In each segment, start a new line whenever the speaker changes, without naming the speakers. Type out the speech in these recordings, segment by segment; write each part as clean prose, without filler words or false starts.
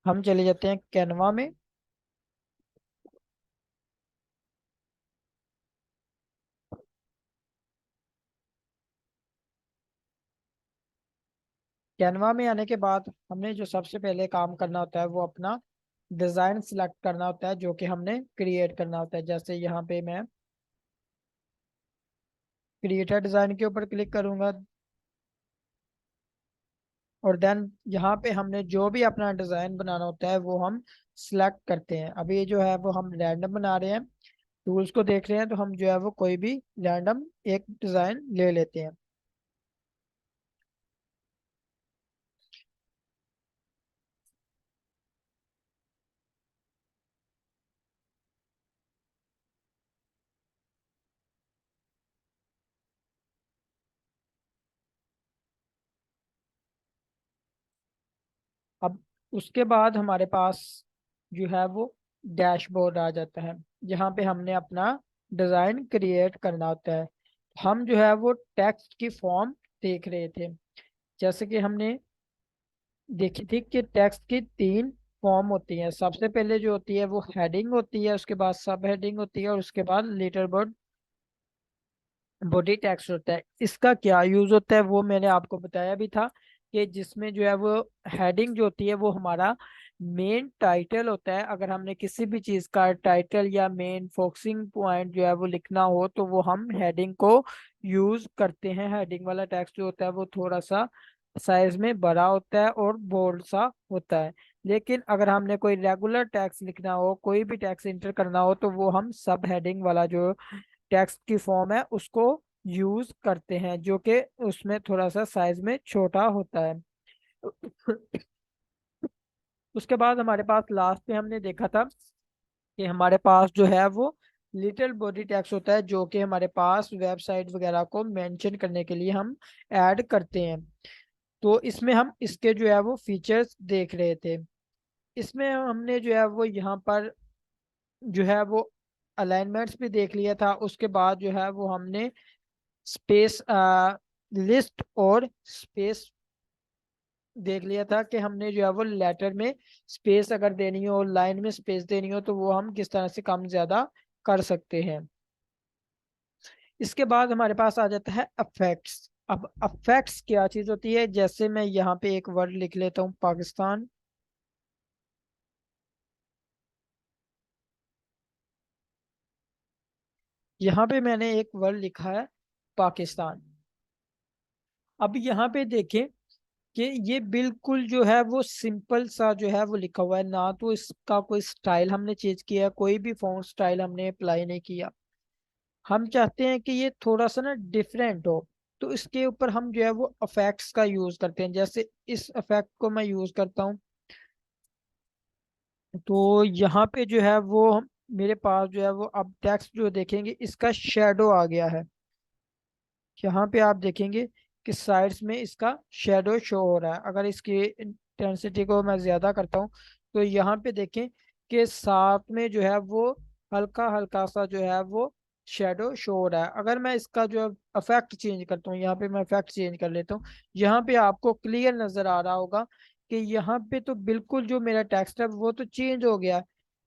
हम चले जाते हैं कैनवा में। कैनवा में आने के बाद हमने जो सबसे पहले काम करना होता है वो अपना डिजाइन सिलेक्ट करना होता है जो कि हमने क्रिएट करना होता है। जैसे यहाँ पे मैं क्रिएटर डिजाइन के ऊपर क्लिक करूंगा और देन यहाँ पे हमने जो भी अपना डिजाइन बनाना होता है वो हम सिलेक्ट करते हैं। अभी ये जो है वो हम रैंडम बना रहे हैं, टूल्स को देख रहे हैं, तो हम जो है वो कोई भी रैंडम एक डिजाइन ले लेते हैं। अब उसके बाद हमारे पास जो है वो डैशबोर्ड आ जाता है, जहाँ पे हमने अपना डिजाइन क्रिएट करना होता है। हम जो है वो टेक्स्ट की फॉर्म देख रहे थे, जैसे कि हमने देखी थी कि टेक्स्ट की तीन फॉर्म होती है। सबसे पहले जो होती है वो हेडिंग होती है, उसके बाद सब हेडिंग होती है और उसके बाद लेटर बोर्ड बॉडी टेक्स्ट होता है। इसका क्या यूज होता है वो मैंने आपको बताया भी था कि जिसमें जो है वो हेडिंग जो होती है वो हमारा मेन टाइटल होता है। अगर हमने किसी भी चीज का टाइटल या मेन फोकसिंग पॉइंट जो है वो लिखना हो तो वो हम हेडिंग को यूज करते हैं। हेडिंग वाला टेक्स्ट जो होता है वो थोड़ा सा साइज में बड़ा होता है और बोल्ड सा होता है। लेकिन अगर हमने कोई रेगुलर टेक्स्ट लिखना हो, कोई भी टेक्स्ट इंटर करना हो, तो वो हम सब हेडिंग वाला जो टेक्स्ट की फॉर्म है उसको यूज करते हैं, जो कि उसमें थोड़ा सा साइज में छोटा होता है। उसके बाद हमारे पास लास्ट में हमने देखा था कि हमारे पास जो है वो लिटिल बॉडी टेक्स्ट होता है, जो कि हमारे पास वेबसाइट वगैरह को मेंशन करने के लिए हम ऐड करते हैं। तो इसमें हम इसके जो है वो फीचर्स देख रहे थे। इसमें हमने जो है वो यहाँ पर जो है वो अलाइनमेंट्स भी देख लिया था। उसके बाद जो है वो हमने स्पेस लिस्ट और स्पेस देख लिया था कि हमने जो है वो लेटर में स्पेस अगर देनी हो, लाइन में स्पेस देनी हो, तो वो हम किस तरह से कम ज्यादा कर सकते हैं। इसके बाद हमारे पास आ जाता है अफेक्ट्स। अब अफेक्ट्स क्या चीज होती है, जैसे मैं यहाँ पे एक वर्ड लिख लेता हूँ पाकिस्तान। यहाँ पे मैंने एक वर्ड लिखा है पाकिस्तान। अब यहाँ पे देखें कि ये बिल्कुल जो है वो सिंपल सा जो है वो लिखा हुआ है, ना तो इसका कोई स्टाइल हमने चेंज किया है, कोई भी फॉन्ट स्टाइल हमने अप्लाई नहीं किया। हम चाहते हैं कि ये थोड़ा सा ना डिफरेंट हो, तो इसके ऊपर हम जो है वो अफेक्ट्स का यूज करते हैं। जैसे इस अफेक्ट को मैं यूज करता हूँ, तो यहाँ पे जो है वो मेरे पास जो है वो अब टेक्स्ट जो देखेंगे इसका शेडो आ गया है। यहाँ पे आप देखेंगे कि साइड्स में इसका शेडो शो हो रहा है। अगर इसकी इंटेंसिटी को मैं ज्यादा करता हूँ तो यहाँ पे देखें कि साथ में जो है वो हल्का हल्का सा जो है वो शेडो शो हो रहा है। अगर मैं इसका जो है इफेक्ट चेंज करता हूँ, यहाँ पे मैं इफेक्ट चेंज कर लेता हूँ, यहाँ पे आपको क्लियर नजर आ रहा होगा कि यहाँ पे तो बिल्कुल जो मेरा टेक्स्ट है वो तो चेंज हो गया है।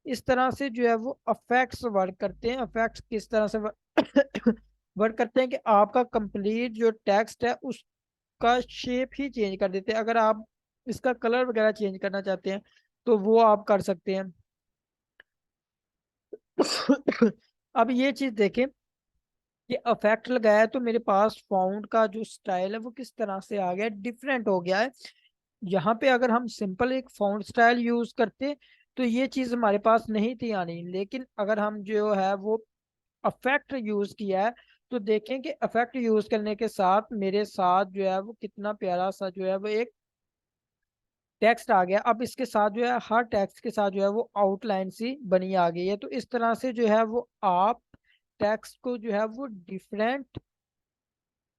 इस तरह से जो है वो इफेक्ट्स वर्क करते हैं। इफेक्ट्स किस तरह से वर्क करते हैं कि आपका कंप्लीट जो टेक्स्ट है उसका शेप ही चेंज कर देते हैं। अगर आप इसका कलर वगैरह चेंज करना चाहते हैं तो वो आप कर सकते हैं। अब ये चीज देखें कि इफेक्ट लगाया है तो मेरे पास फाउंड का जो स्टाइल है वो किस तरह से आ गया, डिफरेंट हो गया है। यहाँ पे अगर हम सिंपल एक फाउंड स्टाइल यूज करते तो ये चीज हमारे पास नहीं थी आनी। लेकिन अगर हम जो है वो अफेक्ट यूज किया है तो देखें कि अफेक्ट यूज करने के साथ मेरे साथ जो है वो कितना प्यारा सा जो है वो एक टेक्स्ट आ गया। अब इसके साथ जो है हर टेक्स्ट के साथ जो है वो आउटलाइन सी बनी आ गई है। तो इस तरह से जो है वो आप टेक्स्ट को जो है वो डिफरेंट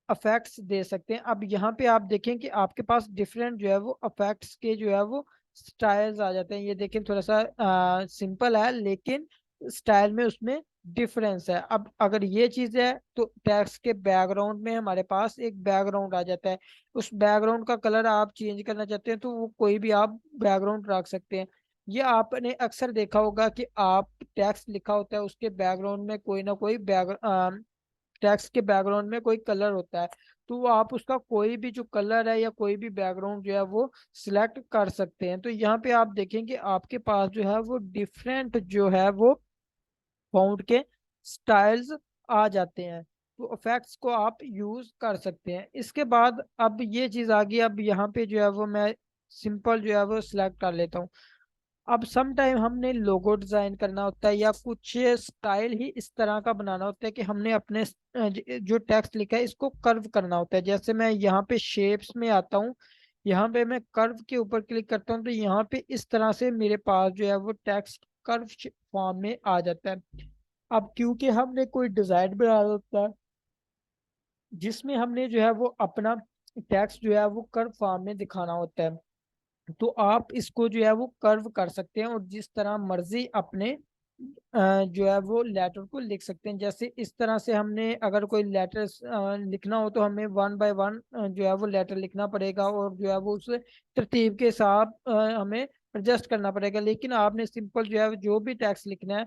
अफेक्ट्स दे सकते हैं। अब यहाँ पे आप देखें कि आपके पास डिफरेंट जो है वो अफेक्ट्स के जो है वो स्टाइल्स आ जाते हैं। ये देखें थोड़ा सा सिंपल है लेकिन स्टाइल में उसमें डिफरेंस है। अब अगर ये चीज है तो टेक्स्ट के बैकग्राउंड में हमारे पास एक बैकग्राउंड आ जाता है। उस बैकग्राउंड का कलर आप चेंज करना चाहते हैं तो वो कोई भी आप बैकग्राउंड रख सकते हैं। ये आपने अक्सर देखा होगा कि आप टेक्स्ट लिखा होता है उसके बैकग्राउंड में कोई ना कोई बैकग्राउंड, टेक्स्ट के बैकग्राउंड में कोई कलर होता है। तो वो आप उसका कोई भी जो कलर है या कोई भी बैकग्राउंड जो है वो सिलेक्ट कर सकते हैं। तो यहाँ पे आप देखेंगे आपके पास जो है वो डिफरेंट जो है वो फाउंड के स्टाइल्स आ जाते हैं। तो इफेक्ट्स को आप यूज कर सकते हैं। इसके बाद अब ये चीज आ गई, अब यहाँ पे जो है वो मैं सिंपल जो है वो सिलेक्ट कर लेता हूँ। अब सम टाइम हमने लोगो डिजाइन करना होता है या कुछ स्टाइल ही इस तरह का बनाना होता है कि हमने अपने जो टेक्स्ट लिखा है इसको कर्व करना होता है। जैसे मैं यहाँ पे शेप्स में आता हूँ, यहाँ पे मैं कर्व के ऊपर क्लिक करता हूँ तो यहाँ पे इस तरह से मेरे पास जो है वो टेक्स्ट कर्व फॉर्म में आ जाता है। अब क्योंकि हमने कोई डिजाइन बनाना होता है जिसमें हमने जो है वो अपना टेक्स्ट जो है वो कर्व फॉर्म में दिखाना होता है, तो आप इसको जो है वो कर्व कर सकते हैं और जिस तरह मर्जी अपने जो है वो लेटर को लिख सकते हैं। जैसे इस तरह से हमने अगर कोई लेटर लिखना हो तो हमें वन बाय वन जो है वो लेटर लिखना पड़ेगा और जो है वो उस तरतीब के साथ हमें एडजस्ट करना पड़ेगा। लेकिन आपने सिंपल जो है जो भी टेक्स्ट लिखना है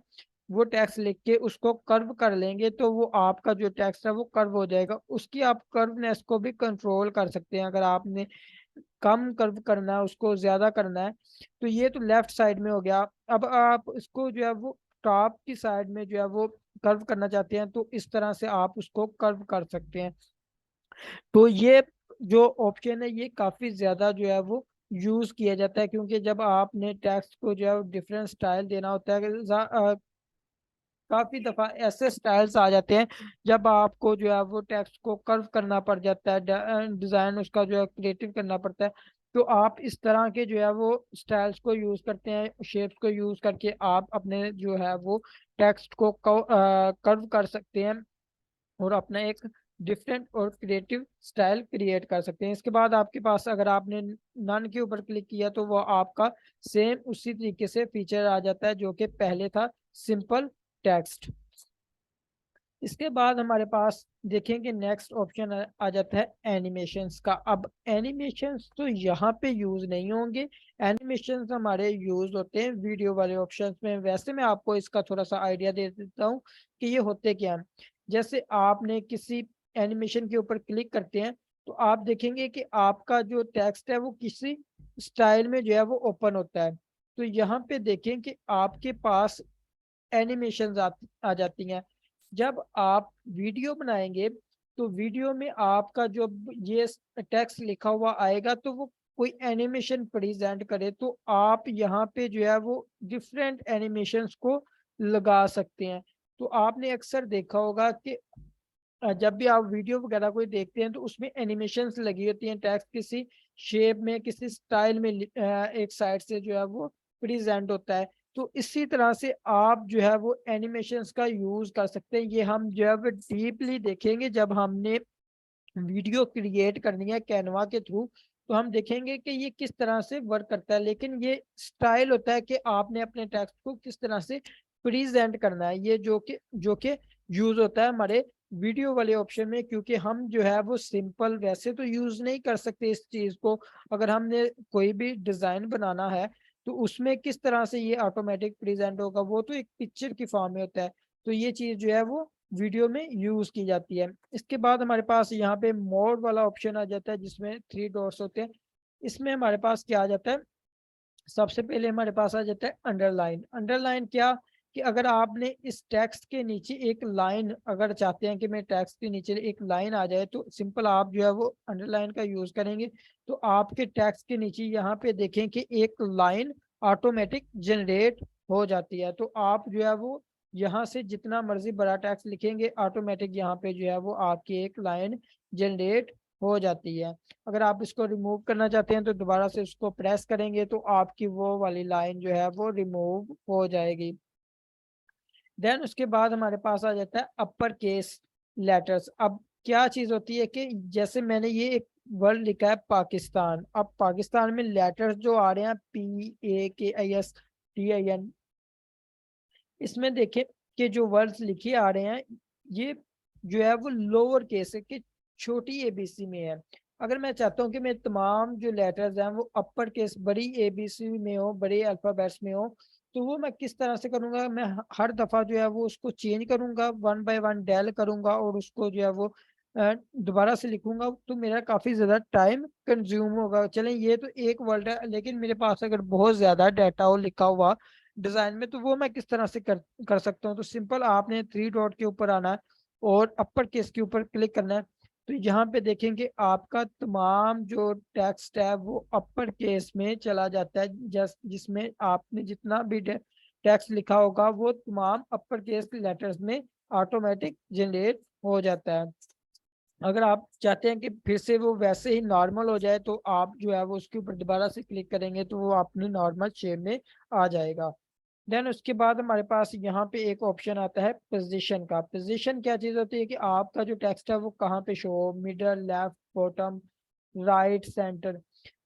वो टेक्स्ट लिख के उसको कर्व कर लेंगे तो वो आपका जो टेक्स्ट है वो कर्व हो जाएगा। उसकी आप कर्वनेस को भी कंट्रोल कर सकते हैं। अगर आपने कम कर्व करना है उसको ज्यादा करना है तो ये तो लेफ्ट साइड में हो गया। अब आप इसको जो है वो टॉप की साइड में जो है वो कर्व करना चाहते हैं तो इस तरह से आप उसको कर्व कर सकते हैं। तो ये जो ऑप्शन है ये काफी ज्यादा जो है वो यूज किया जाता है क्योंकि जब आपने टेक्स्ट को जो है डिफरेंट स्टाइल देना होता है। काफी दफा ऐसे स्टाइल्स आ जाते हैं जब आपको जो है वो टेक्स्ट को कर्व करना पड़ जाता है, डिजाइन उसका जो है क्रिएटिव करना पड़ता है। तो आप इस तरह के जो है वो स्टाइल्स को यूज करते हैं, शेप्स को यूज करके आप अपने जो है वो टेक्स्ट को कर्व कर सकते हैं और अपना एक डिफरेंट और क्रिएटिव स्टाइल क्रिएट कर सकते हैं। इसके बाद आपके पास अगर आपने नन के ऊपर क्लिक किया तो वो आपका सेम उसी तरीके से फीचर आ जाता है जो कि पहले था, सिंपल टेक्स्ट। इसके बाद हमारे पास देखेंगे नेक्स्ट ऑप्शन आ जाता है एनिमेशंस का। अब एनिमेशंस तो यहाँ पे यूज नहीं होंगे, एनिमेशंस हमारे यूज होते हैं वीडियो वाले ऑप्शंस में। वैसे मैं आपको इसका थोड़ा सा आइडिया दे देता हूँ कि ये होते क्या हैं। जैसे आपने किसी एनिमेशन के ऊपर क्लिक करते हैं तो आप देखेंगे कि आपका जो टेक्स्ट है वो किसी स्टाइल में जो है वो ओपन होता है। तो यहाँ पे देखें कि आपके पास एनिमेशन आ जाती हैं। जब आप वीडियो बनाएंगे तो वीडियो में आपका जो ये टेक्स्ट लिखा हुआ आएगा तो वो कोई एनिमेशन प्रेजेंट करे तो आप यहाँ पे जो है वो डिफरेंट एनिमेशंस को लगा सकते हैं। तो आपने अक्सर देखा होगा कि जब भी आप वीडियो वगैरह कोई देखते हैं तो उसमें एनिमेशंस लगी होती हैं, टेक्स्ट किसी शेप में किसी स्टाइल में एक साइड से जो है वो प्रेजेंट होता है। तो इसी तरह से आप जो है वो एनिमेशंस का यूज कर सकते हैं। ये हम जो है वो डीपली देखेंगे जब हमने वीडियो क्रिएट करनी है कैनवा के थ्रू, तो हम देखेंगे कि ये किस तरह से वर्क करता है। लेकिन ये स्टाइल होता है कि आपने अपने टेक्स्ट को किस तरह से प्रेजेंट करना है, ये जो कि यूज होता है हमारे वीडियो वाले ऑप्शन में। क्योंकि हम जो है वो सिंपल वैसे तो यूज नहीं कर सकते इस चीज को। अगर हमने कोई भी डिजाइन बनाना है तो उसमें किस तरह से ये ऑटोमेटिक प्रेजेंट होगा, वो तो एक पिक्चर की फॉर्म में होता है। तो ये चीज जो है वो वीडियो में यूज की जाती है। इसके बाद हमारे पास यहाँ पे मोड वाला ऑप्शन आ जाता है जिसमें थ्री डॉट्स होते हैं। इसमें हमारे पास क्या आ जाता है, सबसे पहले हमारे पास आ जाता है अंडरलाइन। अंडरलाइन क्या कि अगर आपने इस टेक्स्ट के नीचे एक लाइन अगर चाहते हैं कि मैं टेक्स्ट के नीचे एक लाइन आ जाए तो सिंपल आप जो है वो अंडरलाइन का यूज करेंगे तो आपके टेक्स्ट के नीचे यहाँ पे देखें कि एक लाइन ऑटोमेटिक जनरेट हो जाती है। तो आप जो है वो यहाँ से जितना मर्जी बड़ा टेक्स्ट लिखेंगे ऑटोमेटिक यहाँ पे जो है वो आपकी एक लाइन जनरेट हो जाती है। अगर आप इसको रिमूव करना चाहते हैं तो दोबारा से उसको प्रेस करेंगे तो आपकी वो वाली लाइन जो है वो रिमूव हो जाएगी। देन उसके बाद हमारे पास आ जाता है अपर केस लेटर्स। अब क्या चीज होती है कि जैसे मैंने ये एक वर्ड लिखा है पाकिस्तान, अब पाकिस्तान में लेटर्स जो आ रहे हैं PAKISTIN, इसमें देखें के जो वर्ड्स लिखे आ रहे हैं ये जो है वो लोअर केस के छोटी एबीसी में है। अगर मैं चाहता हूँ कि मैं तमाम जो लेटर्स हैं वो अपर केस बड़ी एबीसी में हो, बड़े अल्फाबेट्स में हो, तो वो मैं किस तरह से करूंगा? मैं हर दफा जो है वो उसको चेंज करूंगा, वन बाय वन डेल करूंगा और उसको जो है वो दोबारा से लिखूंगा, तो मेरा काफी ज्यादा टाइम कंज्यूम होगा। चलें ये तो एक वर्ड है, लेकिन मेरे पास अगर बहुत ज्यादा डाटा हो लिखा हुआ डिजाइन में, तो वो मैं किस तरह से कर सकता हूँ? तो सिंपल आपने थ्री डॉट के ऊपर आना है और अपर केस के ऊपर क्लिक करना है। तो यहाँ पे देखेंगे आपका तमाम जो टेक्स्ट है वो अपर केस में चला जाता है, जिसमें आपने जितना भी टेक्स्ट लिखा होगा वो तमाम अपर केस लेटर्स में ऑटोमेटिक जनरेट हो जाता है। अगर आप चाहते हैं कि फिर से वो वैसे ही नॉर्मल हो जाए, तो आप जो है वो उसके ऊपर दोबारा से क्लिक करेंगे तो वो अपनी नॉर्मल शेप में आ जाएगा। देन उसके बाद हमारे पास यहाँ पे एक ऑप्शन आता है पोजीशन का। पोजीशन क्या चीज़ होती है कि आपका जो टेक्स्ट है वो कहाँ पे शो हो, middle, left, bottom, right, centre.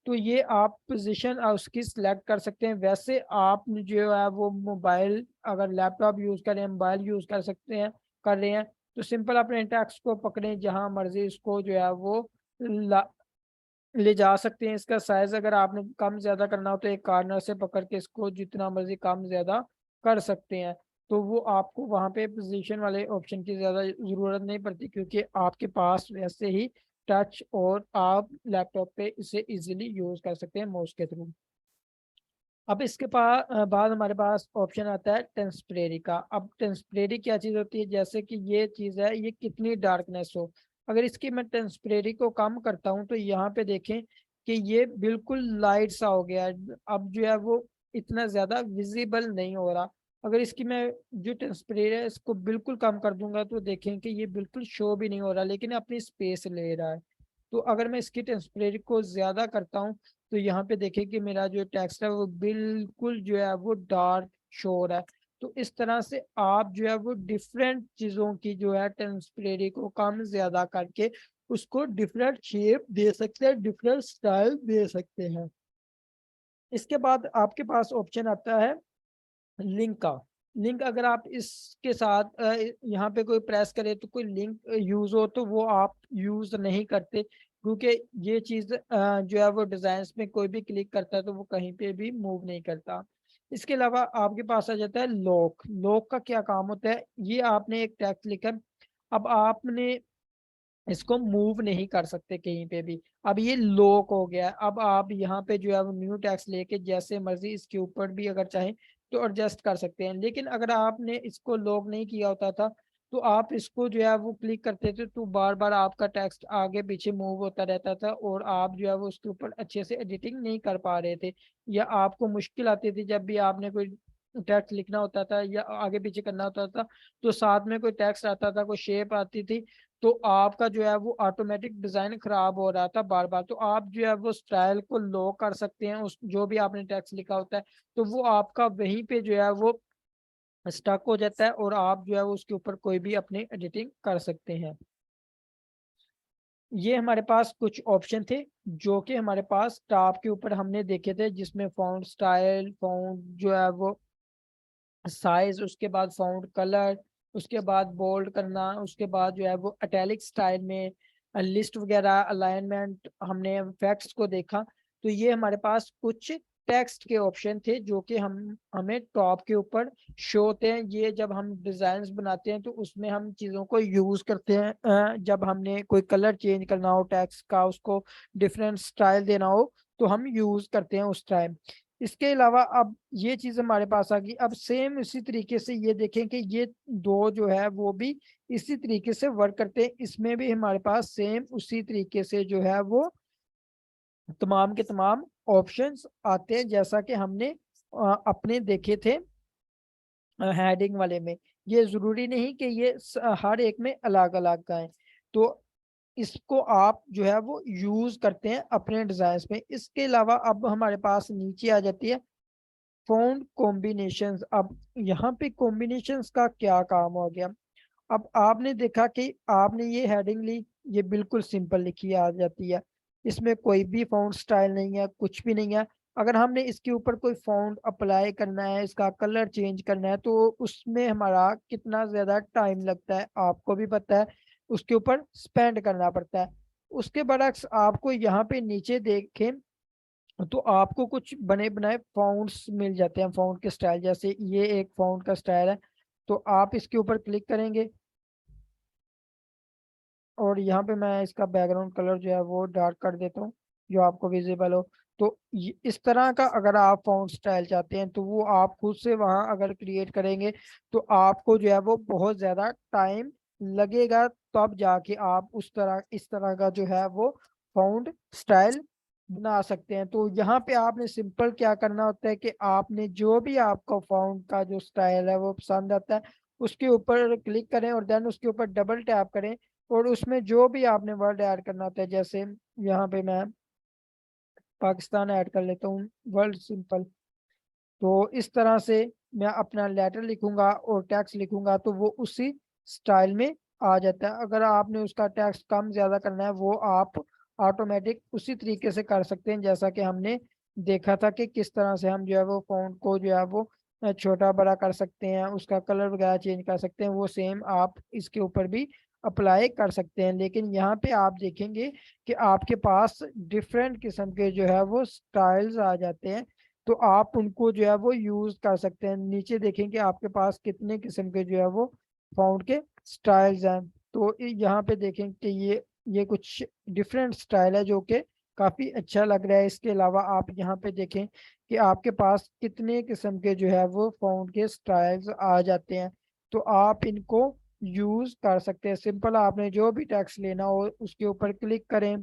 तो ये आप पोजीशन उसकी सिलेक्ट कर सकते हैं। वैसे आप जो है वो मोबाइल, अगर लैपटॉप यूज़ करें, मोबाइल यूज़ कर सकते हैं, कर रहे हैं, तो सिंपल अपने टेक्स्ट को पकड़ें, जहां मर्जी इसको जो है वो ले जा सकते हैं। इसका साइज अगर आपने कम ज्यादा करना हो तो एक कार्नर से पकड़ के इसको जितना मर्जी कम ज्यादा कर सकते हैं। तो वो आपको वहां पे पोजीशन वाले ऑप्शन की ज्यादा जरूरत नहीं पड़ती, क्योंकि आपके पास वैसे ही टच और आप लैपटॉप पे इसे इजीली यूज कर सकते हैं माउस के थ्रू। अब इसके बाद हमारे पास ऑप्शन आता है टेम्परेरी का। अब टेम्परेरी क्या चीज़ होती है? जैसे कि ये चीज़ है, ये कितनी डार्कनेस हो, अगर इसकी मैं टेम्परेरी को कम करता हूँ तो यहाँ पे देखें कि ये बिल्कुल लाइट सा हो गया है। अब जो है वो इतना ज़्यादा विजिबल नहीं हो रहा। अगर इसकी मैं जो टेम्परेरी है इसको बिल्कुल कम कर दूंगा तो देखें कि ये बिल्कुल शो भी नहीं हो रहा, लेकिन अपनी स्पेस ले रहा है। तो अगर मैं इसकी टेम्परेरी को ज़्यादा करता हूँ तो यहाँ पे देखें कि मेरा जो टेक्स्ट है वो बिल्कुल जो है वो डार्क शो हो रहा है। तो इस तरह से आप जो है वो डिफरेंट चीजों की जो है टेम्परेरी को कम ज्यादा करके उसको डिफरेंट शेप दे सकते हैं, डिफरेंट स्टाइल दे सकते हैं। इसके बाद आपके पास ऑप्शन आता है लिंक का। लिंक अगर आप इसके साथ यहाँ पे कोई प्रेस करे तो कोई लिंक यूज हो, तो वो आप यूज नहीं करते, क्योंकि ये चीज जो है वो डिजाइन में कोई भी क्लिक करता है तो वो कहीं पे भी मूव नहीं करता। इसके अलावा आपके पास आ जाता है लॉक। लॉक का क्या काम होता है? ये आपने एक टेक्स्ट लिखा, अब आपने इसको मूव नहीं कर सकते कहीं पे भी, अब ये लॉक हो गया। अब आप यहाँ पे जो है वो न्यू टेक्स्ट लेके जैसे मर्जी इसके ऊपर भी अगर चाहें तो एडजस्ट कर सकते हैं। लेकिन अगर आपने इसको लॉक नहीं किया होता था तो आप इसको जो है वो क्लिक करते थे तो बार बार आपका टेक्स्ट आगे पीछे मूव होता रहता था और आप जो है वो उसके ऊपर अच्छे से एडिटिंग नहीं कर पा रहे थे, या आपको मुश्किल आती थी जब भी आपने कोई टेक्स्ट लिखना होता था या आगे पीछे करना होता था। तो साथ में कोई टेक्स्ट आता था, कोई शेप आती थी, तो आपका जो है वो ऑटोमेटिक डिजाइन खराब हो रहा था बार बार। तो आप जो है वो स्टाइल को लो कर सकते हैं, उस जो भी आपने टेक्स्ट लिखा होता है तो वो आपका वहीं पे जो है वो स्टक हो जाता है और आप जो है वो उसके ऊपर कोई भी अपनी एडिटिंग कर सकते हैं। ये हमारे पास कुछ ऑप्शन थे जो कि हमारे पास टॉप के ऊपर हमने देखे थे, जिसमें फॉन्ट स्टाइल, फॉन्ट जो है वो साइज, उसके बाद फाउंड कलर, उसके बाद बोल्ड करना, उसके बाद जो है वो अटैलिक स्टाइल में लिस्ट वगैरह, अलाइनमेंट, हमने फैक्ट्स को देखा। तो ये हमारे पास कुछ टेक्स्ट के ऑप्शन थे जो कि हम हमें टॉप के ऊपर शो होते हैं। ये जब हम डिजाइन बनाते हैं तो उसमें हम चीज़ों को यूज करते हैं। जब हमने कोई कलर चेंज करना हो टेक्स्ट का, उसको डिफरेंट स्टाइल देना हो, तो हम यूज करते हैं उस टाइम। इसके अलावा अब ये चीज हमारे पास आ गई। अब सेम इसी तरीके से ये देखें कि ये दो जो है वो भी इसी तरीके से वर्क करते हैं। इसमें भी हमारे पास सेम उसी तरीके से जो है वो तमाम के तमाम ऑप्शंस आते हैं, जैसा कि हमने अपने देखे थे हेडिंग वाले में। ये जरूरी नहीं कि ये हर एक में अलग अलग का है। तो इसको आप जो है वो यूज करते हैं अपने डिजाइन में। इसके अलावा अब हमारे पास नीचे आ जाती है फाउंड कॉम्बिनेशंस। अब यहाँ पे कॉम्बिनेशंस का क्या काम हो गया? अब आपने देखा कि आपने ये हेडिंग ली, ये बिल्कुल सिंपल लिखी आ जाती है, इसमें कोई भी फाउंड स्टाइल नहीं है, कुछ भी नहीं है। अगर हमने इसके ऊपर कोई फॉन्ट अप्लाई करना है, इसका कलर चेंज करना है, तो उसमें हमारा कितना ज़्यादा टाइम लगता है आपको भी पता है, उसके ऊपर स्पेंड करना पड़ता है। उसके बरक्स आपको यहाँ पे नीचे देखें तो आपको कुछ बने बनाए फाउंड्स मिल जाते हैं, फाउंड के स्टाइल, जैसे ये एक फाउंड का स्टाइल है। तो आप इसके ऊपर क्लिक करेंगे और यहाँ पे मैं इसका बैकग्राउंड कलर जो है वो डार्क कर देता हूँ, जो आपको विजिबल हो। तो इस तरह का अगर आप फाउंड स्टाइल चाहते हैं तो वो आप खुद से वहाँ अगर क्रिएट करेंगे तो आपको जो है वो बहुत ज़्यादा टाइम लगेगा, तब जाके आप इस तरह का जो है वो फाउंड स्टाइल बना सकते हैं। तो यहाँ पे आपने सिंपल क्या करना होता है कि आपने जो भी आपको फाउंड का जो स्टाइल है वो पसंद आता है, उसके ऊपर क्लिक करें और देन उसके ऊपर डबल टैप करें और उसमें जो भी आपने वर्ड ऐड करना होता है, जैसे यहाँ पे मैं पाकिस्तान ऐड कर लेता हूँ, वर्ल्ड सिंपल। तो इस तरह से मैं अपना लेटर लिखूंगा और टेक्स्ट लिखूंगा तो वो उसी स्टाइल में आ जाता है। अगर आपने उसका टेक्स्ट कम ज्यादा करना है वो आप ऑटोमेटिक उसी तरीके से कर सकते हैं, जैसा कि हमने देखा था कि किस तरह से हम जो है वो फॉन्ट को जो है वो छोटा बड़ा कर सकते हैं, उसका कलर वगैरह चेंज कर सकते हैं। वो सेम आप इसके ऊपर भी अप्लाई कर सकते हैं। लेकिन यहाँ पे आप देखेंगे कि आपके पास डिफरेंट किस्म के जो है वो स्टाइल्स आ जाते हैं, तो आप उनको जो है वो यूज कर सकते हैं। नीचे देखेंगे आपके पास कितने किस्म के जो है वो फाउंड के स्टाइल्स हैं। तो यहाँ पे देखें कि ये कुछ डिफरेंट स्टाइल है जो कि काफी अच्छा लग रहा है। इसके अलावा आप यहाँ पे देखें कि आपके पास कितने किस्म के जो है वो फाउंड के स्टाइल्स आ जाते हैं, तो आप इनको यूज कर सकते हैं। सिंपल आपने जो भी टेक्स्ट लेना हो उसके ऊपर क्लिक करें,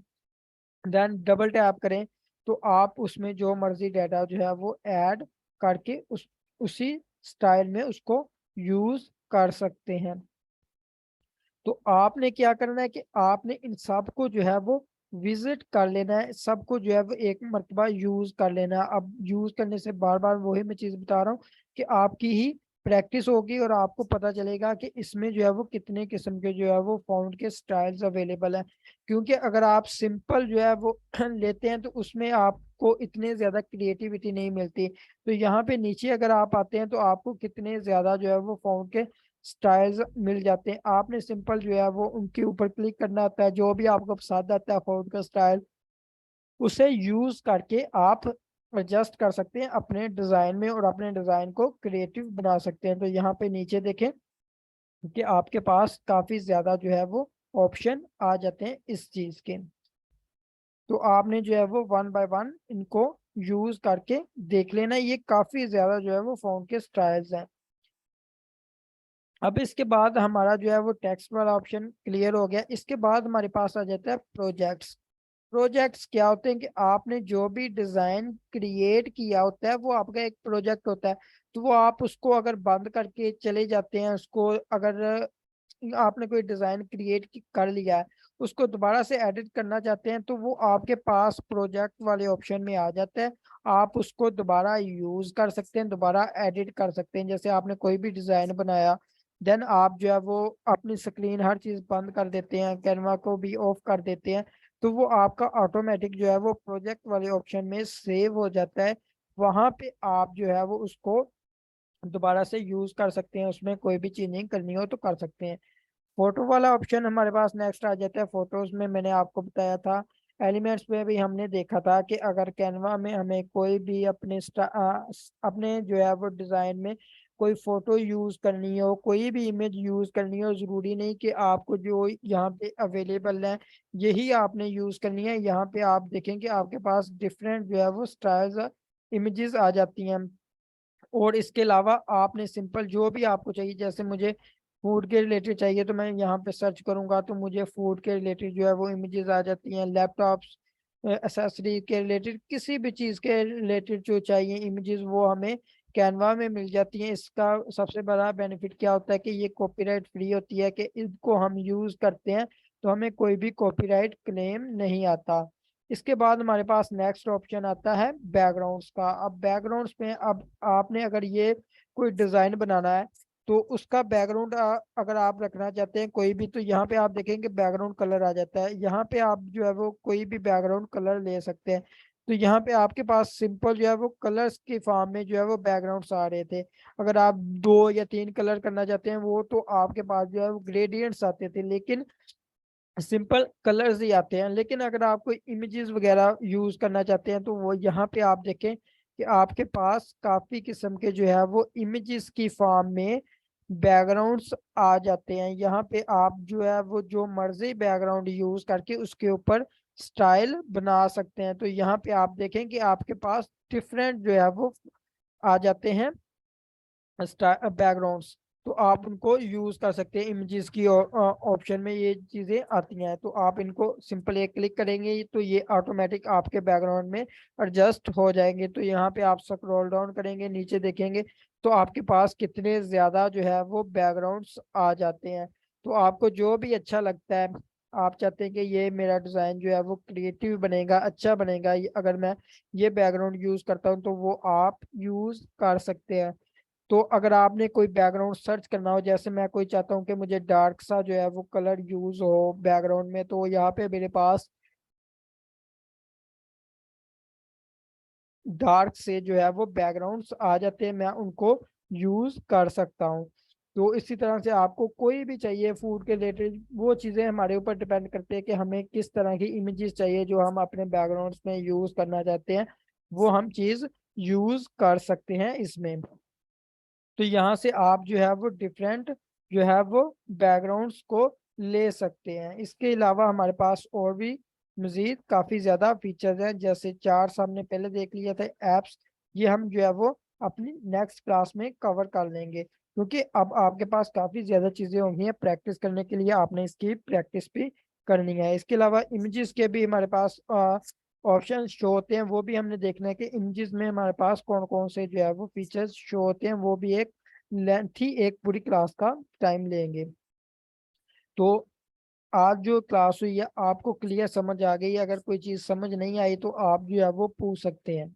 देन डबल टैप करें, तो आप उसमें जो मर्जी डाटा जो है वो ऐड करके उसी स्टाइल में उसको यूज कर सकते हैं। तो आपने क्या करना है कि आपने इन सब को जो है वो विजिट कर लेना है, सबको जो है वो एक मरतबा यूज कर लेना है। अब यूज करने से बार बार वही मैं चीज बता रहा हूँ कि आपकी ही प्रैक्टिस होगी और आपको पता चलेगा कि इसमें जो है वो कितने किस्म के जो है वो फाउंड के स्टाइल्स अवेलेबल हैं। क्योंकि अगर आप सिंपल जो है वो लेते हैं तो उसमें आपको इतने ज्यादा क्रिएटिविटी नहीं मिलती। तो यहाँ पे नीचे अगर आप आते हैं तो आपको कितने ज्यादा जो है वो फाउंड के स्टाइल्स मिल जाते हैं। आपने सिंपल जो है वो उनके ऊपर क्लिक करना होता है, जो भी आपको पसंद आता है फोन का स्टाइल उसे यूज करके आप एडजस्ट कर सकते हैं अपने डिजाइन में और अपने डिजाइन को क्रिएटिव बना सकते हैं। तो यहाँ पे नीचे देखें कि आपके पास काफी ज्यादा जो है वो ऑप्शन आ जाते हैं इस चीज के। तो आपने जो है वो वन बाय वन इनको यूज करके देख लेना। ये काफी ज्यादा जो है वो फोन के स्टाइल्स हैं। अब इसके बाद हमारा जो है वो टेक्स्ट वाला ऑप्शन क्लियर हो गया। इसके बाद हमारे पास आ जाता है प्रोजेक्ट्स। प्रोजेक्ट्स क्या होते हैं कि आपने जो भी डिजाइन क्रिएट किया होता है वो आपका एक प्रोजेक्ट होता है। तो वो आप उसको अगर बंद करके चले जाते हैं, उसको अगर आपने कोई डिजाइन क्रिएट कर लिया है उसको दोबारा से एडिट करना चाहते हैं तो वो आपके पास प्रोजेक्ट वाले ऑप्शन में आ जाता है। आप उसको दोबारा यूज कर सकते हैं, दोबारा एडिट कर सकते हैं। जैसे आपने कोई भी डिजाइन बनाया, देन आप जो है वो अपनी स्क्रीन हर चीज बंद कर देते हैं, कैनवा को भी ऑफ कर देते हैं, तो वो आपका ऑटोमेटिक जो है वो प्रोजेक्ट वाले ऑप्शन में सेव हो जाता है। वहां पे आप जो है वो उसको दोबारा से यूज कर सकते हैं, उसमें कोई भी चेंजिंग करनी हो तो कर सकते हैं। फोटो वाला ऑप्शन हमारे पास नेक्स्ट आ जाता है। फोटोज में मैंने आपको बताया था, एलिमेंट्स में भी हमने देखा था कि अगर कैनवा में हमें कोई भी अपने जो है वो डिजाइन में कोई फोटो यूज करनी हो, कोई भी इमेज यूज करनी हो, जरूरी नहीं कि आपको जो यहाँ पे अवेलेबल है यही आपने यूज करनी है। यहाँ पे आप देखेंगे आपके पास डिफरेंट जो है वो स्टाइल्स इमेजेस आ जाती हैं। और इसके अलावा आपने सिंपल जो भी आपको चाहिए, जैसे मुझे फूड के रिलेटेड चाहिए तो मैं यहाँ पे सर्च करूंगा तो मुझे फूड के रिलेटेड जो है वो इमेजेस आ जाती हैं। लैपटॉप्स एसेसरी के रिलेटेड किसी भी चीज़ के रिलेटेड जो चाहिए इमेजेस वो हमें कैनवा में मिल जाती हैं। इसका सबसे बड़ा बेनिफिट क्या होता है कि ये कॉपीराइट फ्री होती है, कि इसको हम यूज़ करते हैं तो हमें कोई भी कॉपीराइट क्लेम नहीं आता। इसके बाद हमारे पास नेक्स्ट ऑप्शन आता है बैकग्राउंड्स का। अब बैकग्राउंड्स में अब आपने अगर ये कोई डिजाइन बनाना है तो उसका बैकग्राउंड अगर आप रखना चाहते हैं कोई भी, तो यहाँ पे आप देखेंगे बैकग्राउंड कलर आ जाता है। यहाँ पे आप जो है वो कोई भी बैकग्राउंड कलर ले सकते हैं। तो यहाँ पे आपके पास सिंपल जो है वो कलर्स के फॉर्म में जो है वो बैकग्राउंड्स आ रहे थे। अगर आप 2 या 3 कलर करना चाहते हैं वो तो आपके पास जो है वो ग्रेडियंट्स आते थे, लेकिन सिंपल कलर्स ही आते हैं। लेकिन अगर आप कोई इमेजेस वगैरह यूज करना चाहते हैं तो वो यहाँ पे आप देखें कि आपके पास काफी किस्म के जो है वो इमेजेस की फॉर्म में बैकग्राउंड्स आ जाते हैं। यहाँ पे आप जो है वो जो मर्जी बैकग्राउंड यूज करके उसके ऊपर स्टाइल बना सकते हैं। तो यहाँ पे आप देखें कि आपके पास डिफरेंट जो है वो आ जाते हैं बैकग्राउंड्स। तो आप उनको यूज कर सकते हैं, इमेजेस की ऑप्शन में ये चीजें आती हैं। तो आप इनको सिंपल एक क्लिक करेंगे तो ये ऑटोमेटिक आपके बैकग्राउंड में एडजस्ट हो जाएंगे। तो यहाँ पे आप स्क्रॉल डाउन करेंगे, नीचे देखेंगे तो आपके पास कितने ज्यादा जो है वो बैकग्राउंड्स आ जाते हैं। तो आपको जो भी अच्छा लगता है, आप चाहते हैं कि ये मेरा डिजाइन जो है वो क्रिएटिव बनेगा, अच्छा बनेगा, अगर मैं ये बैकग्राउंड यूज करता हूँ तो वो आप यूज कर सकते हैं। तो अगर आपने कोई बैकग्राउंड सर्च करना हो, जैसे मैं कोई चाहता हूँ कि मुझे डार्क सा जो है वो कलर यूज हो बैकग्राउंड में, तो यहाँ पे मेरे पास डार्क से जो है वो बैकग्राउंड्स आ जाते हैं, मैं उनको यूज कर सकता हूँ। तो इसी तरह से आपको कोई भी चाहिए फूड के रिलेटेड, वो चीज़ें हमारे ऊपर डिपेंड करते हैं कि हमें किस तरह की इमेजेस चाहिए जो हम अपने बैकग्राउंड्स में यूज करना चाहते हैं, वो हम चीज़ यूज कर सकते हैं इसमें। तो यहाँ से आप जो है वो डिफरेंट जो है वो बैकग्राउंड्स को ले सकते हैं। इसके अलावा हमारे पास और भी मजीद काफ़ी ज़्यादा फीचर्स हैं, जैसे चार्ट्स हमने पहले देख लिया था, एप्स, ये हम जो है वो अपनी नेक्स्ट क्लास में कवर कर लेंगे, क्योंकि अब आपके पास काफ़ी ज़्यादा चीज़ें होंगी हैं प्रैक्टिस करने के लिए, आपने इसकी प्रैक्टिस भी करनी है। इसके अलावा इमेजेस के भी हमारे पास ऑप्शन शो होते हैं, वो भी हमने देखना है कि इमेजेस में हमारे पास कौन कौन से जो है वो फीचर्स शो होते हैं। वो भी एक लेंथी एक पूरी क्लास का टाइम लेंगे। तो आज जो क्लास हुई है आपको क्लियर समझ आ गई है? अगर कोई चीज़ समझ नहीं आई तो आप जो है वो पूछ सकते हैं।